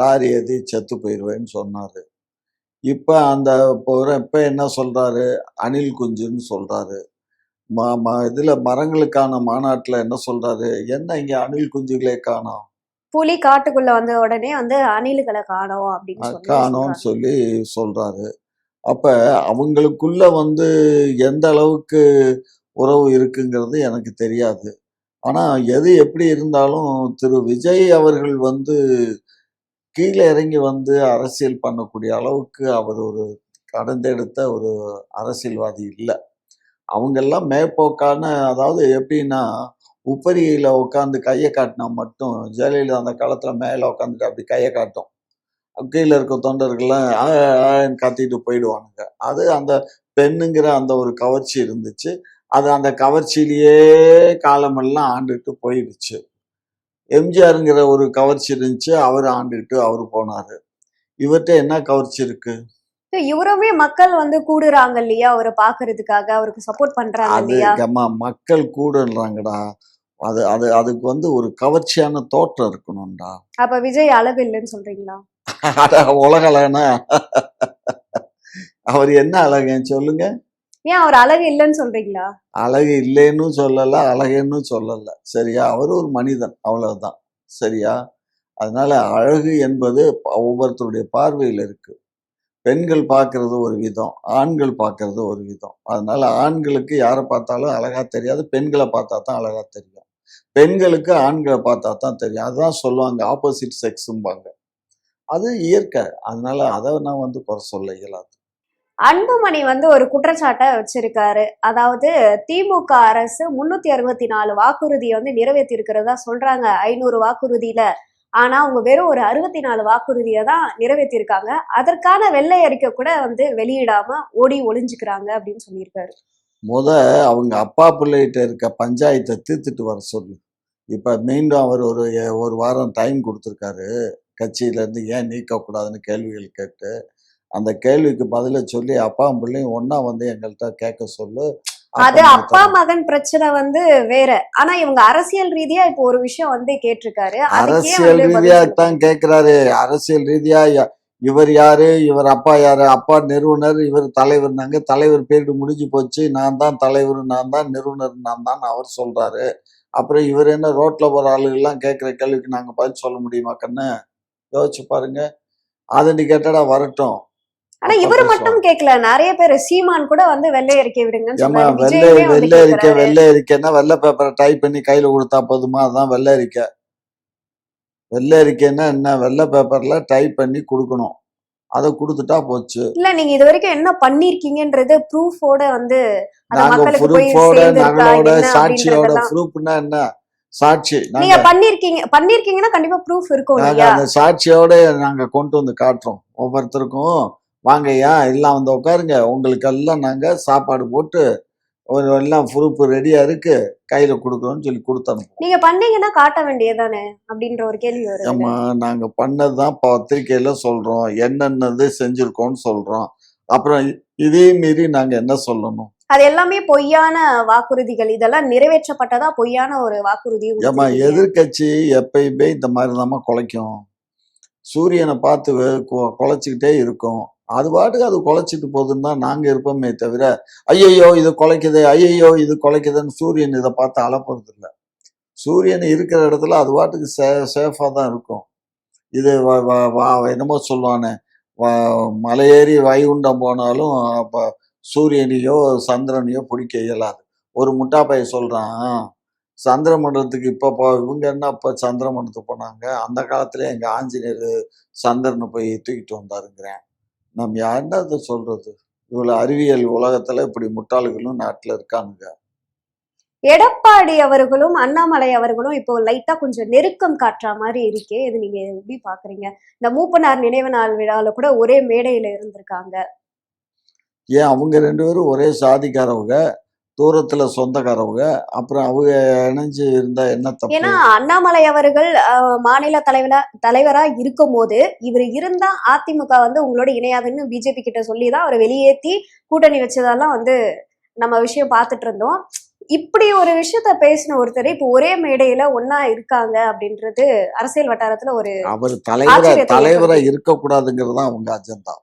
லாரி ஏறி செத்து போயிடுவேன்னு சொன்னார். இப்போ இப்போ என்ன சொல்கிறாரு? அணில் குஞ்சுன்னு சொல்கிறாரு. இதில் மரங்களுக்கான மாநாட்டில் என்ன சொல்கிறாரு? என்ன இங்கே அணில் குஞ்சுகளே காணோம், புலி காட்டுக்குள்ள வந்த உடனே வந்து அணில்களை காணோம் அப்படின்னு காணோம்னு சொல்லி சொல்கிறாரு. அப்போ அவங்களுக்குள்ள வந்து எந்த அளவுக்கு உறவு இருக்குங்கிறது எனக்கு தெரியாது. ஆனால் எது எப்படி இருந்தாலும் திரு விஜய் அவர்கள் வந்து கீழே இறங்கி வந்து அரசியல் பண்ணக்கூடிய அளவுக்கு அவர் ஒரு கடந்தெடுத்த ஒரு அரசியல்வாதி இல்லை. அவங்கெல்லாம் மேற்போக்கான, அதாவது எப்படின்னா உப்பரியில் உட்காந்து கையை காட்டினா மட்டும், ஜெயலலிதா அந்த காலத்தில் மேலே உட்காந்துட்டு அப்படி கையை காட்டும், கீழே இருக்க தொண்டர்கள்லாம் கத்திட்டு போயிடுவானுங்க. அது அந்த பெண்ணுங்கிற அந்த ஒரு கவர்ச்சி இருந்துச்சு. அது அந்த கவர்ச்சியிலேயே காலமெல்லாம் ஆண்டுட்டு போயிடுச்சு. எம்ஜிஆருங்கிற ஒரு கவர்ச்சி இருந்துச்சு, அவர் ஆண்டுகிட்டு அவர் போனாரு. இவர்கிட்ட என்ன கவர்ச்சி இருக்கு? இவருமே மக்கள் வந்து கூடுறாங்க இல்லையா, அவரை பாக்குறதுக்காக, அவருக்கு சப்போர்ட் பண்றாங்க இல்லையா? மக்கள் கூடுறாங்கடா. அது அது அதுக்கு வந்து ஒரு கவர்ச்சியான தோற்றம் இருக்கணும்டா. அப்ப விஜய் அழகு இல்லைன்னு சொல்றீங்களா? உலக அழகனா? அவர் என்ன அழகன்னு சொல்லுங்க. ஏன் அவர் அழகு இல்லைன்னு சொல்றீங்களா? அழகு இல்லைன்னு சொல்லல, அழகுன்னு சொல்லல. சரியா? அவர் ஒரு மனிதன், அவ்வளவுதான். சரியா? அதனால அழகு என்பது ஒவ்வொருத்தருடைய பார்வையில் இருக்கு. பெண்கள் பார்க்கறது ஒரு விதம், ஆண்கள் பார்க்கறது ஒரு விதம். அதனால ஆண்களுக்கு யாரை பார்த்தாலும் அழகா தெரியாது, பெண்களை பார்த்தா தான் அழகா தெரியும். பெண்களுக்கு ஆண்களை பார்த்தா தான் தெரியும். அதுதான் சொல்லுவாங்க, ஆப்போசிட் செக்ஸும்பாங்க. அது இயற்கை. அதனால அதை நான் வந்து குறை சொல்ல இயலாது. அன்புமணி வந்து ஒரு குற்றச்சாட்டை வச்சிருக்காரு. அதாவது திமுக அரசு 364 வாக்குறுதியை வந்து நிறைவேற்றி இருக்கிறதா சொல்றாங்க 500 வாக்குறுதியில. ஆனா அவங்க வெறும் ஒரு 64 வாக்குறுதியை தான் நிறைவேற்றிருக்காங்க. அதற்கான வெள்ளை அறிக்கை கூட வந்து வெளியிடாம ஓடி ஒளிஞ்சுக்கிறாங்க அப்படின்னு சொல்லியிருக்காரு. அவங்க அப்பா பிள்ளைகிட்ட இருக்க பஞ்சாயத்தை தீர்த்துட்டு வர சொல்லு. இப்ப மீண்டும் அவர் ஒரு வாரம் டைம் கொடுத்துருக்காரு. கட்சியிலேருந்து ஏன் நீக்கக்கூடாதுன்னு கேள்விகள் கேட்டு, அந்த கேள்விக்கு பதில சொல்லி அப்பாவும் பிள்ளையும் ஒன்னா வந்து எங்கள்கிட்ட கேட்க சொல்லு. அது அப்பா மகன் பிரச்சனை வந்து வேற. ஆனா இவங்க அரசியல் ரீதியா இப்போ ஒரு விஷயம் வந்து கேட்டிருக்காரு. அரசியல் ரீதியா தான் கேட்கிறாரு. அரசியல் ரீதியா இவர் யாரு, இவர் அப்பா யாரு? அப்பா நிறுவனர், இவர் தலைவர்னாங்க. தலைவர் பீரியட் முடிஞ்சு போச்சு, நான் தான் தலைவர், நான் தான் நிறுவனர், நான் தான் அவர் சொல்றாரு. அப்புறம் இவர் என்ன ரோட்ல போற ஆளுகள்லாம் கேட்கிற கேள்விக்கு நாங்க பதில் சொல்ல முடியுமா கண்ணு? யோசிச்சு பாருங்க. அதை நீ கேட்டடா வரட்டும். ஆனா இவர் மட்டும் கேட்கல, நிறைய பேர் சீமான் கூட வந்து வெள்ளை அறிக்கை விடுங்கன்னு வெள்ளை அறிக்கைன்னா வெள்ளை பேப்பரை டைப் பண்ணி கையில கொடுத்தா போதுமா? அதான் வெள்ளை அறிக்கை. வெள்ளை அறிக்கைன்னா என்ன? வெள்ளை பேப்பர்ல டைப் பண்ணி கொடுக்கணும். அதை கொடுத்துட்டா போச்சு. இல்ல, நீங்க இது வரைக்கும் என்ன பண்ணிருக்கீங்கன்றது ப்ரூஃபோட வந்து சாட்சியோட. ப்ரூஃப்னா என்ன? சாட்சி நீங்க பண்ணிருக்கீங்கன்னா கண்டிப்பா ப்ரூஃப் இருக்கும் இல்லையா? அந்த சாட்சியோட நாங்க கொண்டு வந்து காட்டுறோம் ஒவ்வொருத்தருக்கும். வாங்கய்யா எல்லாம் வந்து உட்காருங்க, உங்களுக்கு எல்லாம் நாங்க சாப்பாடு போட்டு எல்லாம் ப்ரூஃப் ரெடியா இருக்கு, கையில கொடுக்குறோம்னு சொல்லி கொடுத்தோம். நீங்க பண்ணீங்கன்னா காட்ட வேண்டியதானே அப்படின்ற ஒரு கேள்வி வரும். ஆமா, நாங்க பண்ணதுதான் பத்திரிக்கையில சொல்றோம், என்னென்னது செஞ்சிருக்கோம்னு சொல்றோம். அப்புறம் இதே மீறி நாங்க என்ன சொல்லணும்? அது எல்லாமே பொய்யான வாக்குறுதிகள். இதெல்லாம் நிறைவேற்றப்பட்டதா பொய்யான ஒரு வாக்குறுதி. ஏமா, எதிர்கட்சி எப்பயுமே இந்த மாதிரிதாம்மா குலைக்கும். சூரியனை பார்த்து குலைச்சிக்கிட்டே இருக்கும். அது பாட்டுக்கு அது குலைச்சிட்டு போகுதுன்னு தான் நாங்க இருப்போமே தவிர, ஐயையோ இது குலைக்குது, ஐயையோ இது குலைக்குதுன்னு சூரியன் இதை பார்த்து அலப்புறது இல்லை. சூரியன் இருக்கிற இடத்துல அது பாட்டுக்கு சேஃபா தான் இருக்கும். இது என்னமோ சொல்லுவானே, மலையேறி வைகுண்டம் போனாலும் அப்போ சூரியனையோ சந்திரனையோ பிடிக்க இயலாது. ஒரு முட்டா பையன் சொல்கிறான், சந்திர மண்டலத்துக்கு இப்போ இவங்க என்ன இப்போ சந்திர மண்டலத்துக்கு போனாங்க, அந்த காலத்துல எங்கள் ஆஞ்சநேயர் சந்திரனை போய் தூக்கிட்டு வந்தாருங்கிறேன். நம்ம என்னது சொல்றது? இவ்வளோ அறிவியல் உலகத்தில் இப்படி முட்டாள்களும் நாட்டில் இருக்கானுங்க. எடப்பாடி அவர்களும் அண்ணாமலை அவர்களும் இப்போ லைட்டா கொஞ்சம் நெருக்கம் காட்டுற மாதிரி இருக்கே, இது நீங்க எப்படி பாக்குறீங்க? இந்த மூப்பனார் நினைவு நாள் விழால கூட ஒரே மேடையில இருந்திருக்காங்க. ஏன் அவங்க 2 பேரும் ஒரே சாதிக்காரவங்க, தூரத்துல சொந்தக்காரவங்க, அப்புறம் அவங்க இணைஞ்சு இருந்தா என்ன ஏன்னா தப்பு? அண்ணாமலை அவர்கள் மாநில தலைவரா இருக்கும் போது இவர் இருந்தா அதிமுக வந்து உங்களோட இணையாதுன்னு பிஜேபி கிட்ட சொல்லிதான் அவரை வெளியேற்றி கூட்டணி வச்சதெல்லாம் வந்து நம்ம விஷயம் பார்த்துட்டு இருந்தோம். இப்படி ஒரு விஷயத்த பேசின ஒருத்தர் இப்போ ஒரே மேடையில ஒன்னா இருக்காங்க அப்படின்றது அரசியல் வட்டாரத்துல ஒரு அவர் ஆச்சரியத்தை தலைவரா ஏற்படுத்தி. இருக்கக்கூடாதுங்கிறது தான் அவங்க அஜெண்டா.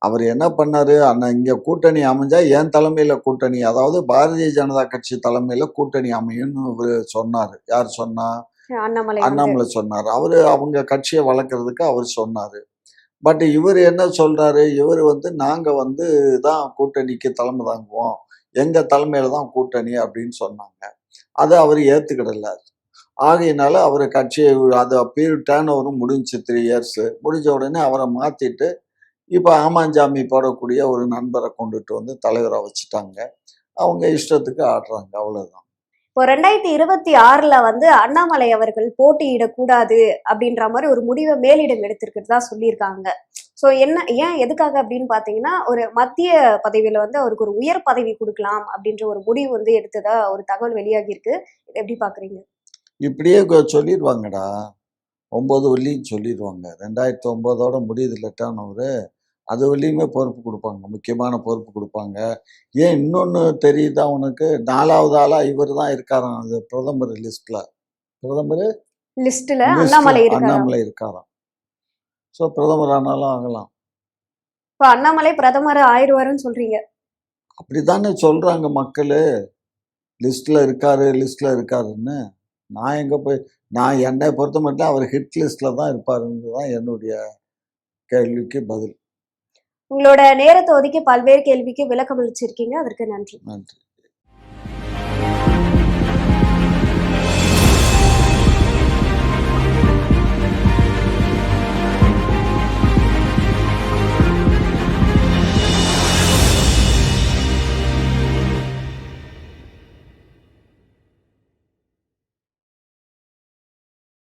அவர் என்ன பண்ணாரு, இங்க கூட்டணி அமைஞ்சா என் தலைமையில கூட்டணி, அதாவது பாரதிய ஜனதா கட்சி தலைமையில கூட்டணி அமையும்னு இவரு சொன்னாரு. யார் சொன்னா? அண்ணாமலை வந்து அண்ணாமலை சொன்னாரு. அவரு அவங்க கட்சியை வளர்க்கறதுக்கு அவர் சொன்னாரு. பட் இவர் என்ன சொல்றாரு, இவர் வந்து நாங்க வந்து தான் கூட்டணிக்கு தலைமை தாங்குவோம், எங்க தலைமையில தான் கூட்டணி அப்படின்னு சொன்னாங்க. அதை அவர் ஏத்துக்கிடல. ஆகையினால அவர் கட்சியை அது பீரியட் டேர்ன் ஓவரும் முடிஞ்சு 3 இயர்ஸ் முடிஞ்ச உடனே அவரை மாத்திட்டு இப்போ ஆமாஞ்சாமி போடக்கூடிய ஒரு நண்பரை கொண்டுட்டு வந்து தலைவரை வச்சுட்டாங்க. அவங்க இஷ்டத்துக்கு ஆடுறாங்க, அவ்வளவுதான். இப்போ 2026 வந்து அண்ணாமலை அவர்கள் போட்டியிடக்கூடாது அப்படின்ற மாதிரி ஒரு முடிவை மேலிடம் எடுத்திருக்கிறதா சொல்லியிருக்காங்க. ஸோ ஏன் எதுக்காக அப்படின்னு பார்த்தீங்கன்னா ஒரு மத்திய பதவியில வந்து அவருக்கு ஒரு உயர் பதவி கொடுக்கலாம் அப்படின்ற ஒரு முடிவு வந்து எடுத்ததா ஒரு தகவல் வெளியாகி இருக்கு. இதை எப்படி பாக்குறீங்க? இப்படியே சொல்லிடுவாங்கடா, 9 வள்ளியும் சொல்லிடுவாங்க. 2009 முடியுது டேர்ன் ஓவரு, அது வரையுமே பொறுப்பு கொடுப்பாங்க, முக்கியமான பொறுப்பு கொடுப்பாங்க. ஏன் இன்னொன்று தெரியுதா உனக்கு? 4வது ஆளா இவர் தான் இருக்காராம், அது பிரதமர் லிஸ்ட்ல. பிரதமர் லிஸ்ட்ல லிஸ்ட்ல அண்ணாமலை இருக்காரா? அண்ணாமலை இருக்காராம். ஸோ பிரதமர் ஆனாலும் ஆகலாம். இப்போ அண்ணாமலை பிரதமர் ஆயிடுவாருன்னு சொல்றீங்க? அப்படித்தானே சொல்றாங்க மக்கள். லிஸ்ட்ல இருக்காரு, லிஸ்ட்ல இருக்காருன்னு. நான் எங்க போய், நான் என்னை பொறுத்த மட்டும் அவர் ஹிட் லிஸ்ட்ல தான் இருப்பாருன்னு தான் என்னுடைய கேள்விக்கு பதில். உங்களோட நேரத்தை ஒதுக்கி பல்வேறு கேள்விக்கு விளக்கம் அளிச்சிருக்கீங்க, அதற்கு நன்றி. நன்றி.